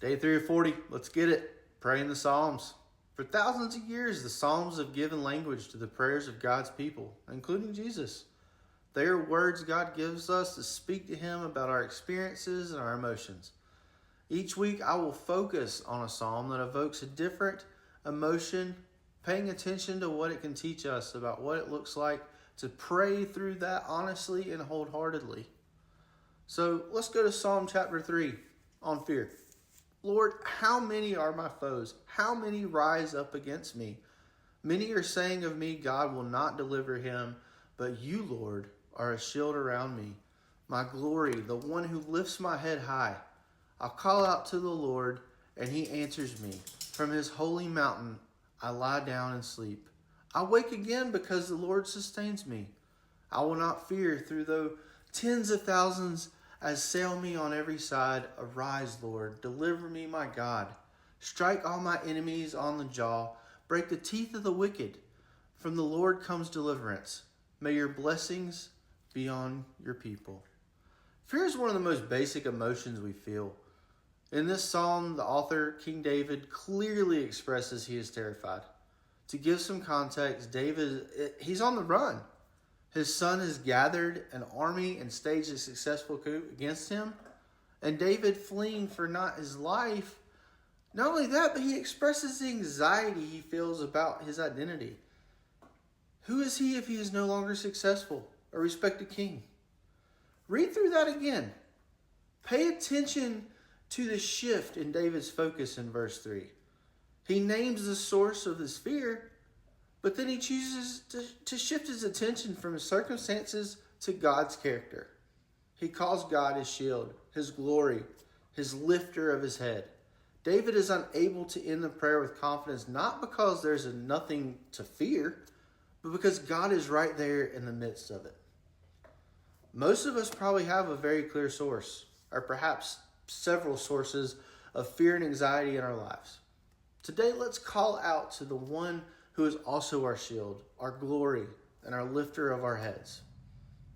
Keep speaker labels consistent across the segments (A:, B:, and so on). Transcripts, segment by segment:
A: Day 3 of 40. Let's get it. Praying the Psalms. For thousands of years, the Psalms have given language to the prayers of God's people, including Jesus. They are words God gives us to speak to Him about our experiences and our emotions. Each week, I will focus on a psalm that evokes a different emotion, paying attention to what it can teach us about what it looks like to pray through that honestly and wholeheartedly. So let's go to Psalm chapter 3 on fear. Lord, how many are my foes? How many rise up against me? Many are saying of me, God will not deliver him, but you, Lord, are a shield around me, my glory, the one who lifts my head high. I'll call out to the Lord, and he answers me. From his holy mountain, I lie down and sleep. I wake again because the Lord sustains me. I will not fear though tens of thousands assail me on every side. Arise, Lord, deliver me, my God. Strike all my enemies on the jaw. Break the teeth of the wicked. From the Lord comes deliverance. May your blessings be on your people. Fear is one of the most basic emotions we feel. In this psalm, the author, King David, clearly expresses he is terrified. To give some context, David, he's on the run. His son has gathered an army and staged a successful coup against him. And David, fleeing for not his life, not only that, but he expresses the anxiety he feels about his identity. Who is he if he is no longer successful, a respected king? Read through that again. Pay attention to the shift in David's focus in verse 3. He names the source of his fear, but then he chooses to shift his attention from his circumstances to God's character. He calls God his shield, his glory, his lifter of his head. David is unable to end the prayer with confidence, not because there's nothing to fear, but because God is right there in the midst of it. Most of us probably have a very clear source, or perhaps several sources of fear and anxiety in our lives. Today, let's call out to the one who is also our shield, our glory, and our lifter of our heads.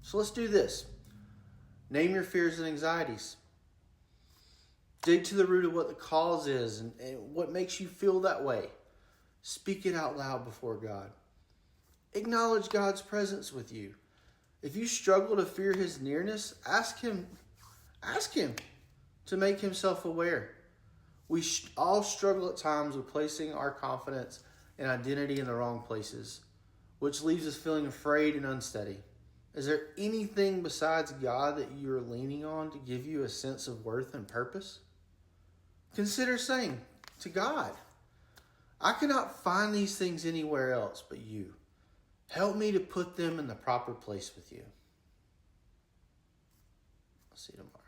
A: So let's do this. Name your fears and anxieties. Dig to the root of what the cause is and what makes you feel that way. Speak it out loud before God. Acknowledge God's presence with you. If you struggle to fear his nearness, ask him to make himself aware. We all struggle at times with placing our confidence and identity in the wrong places, which leaves us feeling afraid and unsteady. Is there anything besides God that you are leaning on to give you a sense of worth and purpose? Consider saying to God, I cannot find these things anywhere else but you. Help me to put them in the proper place with you. I'll see you tomorrow.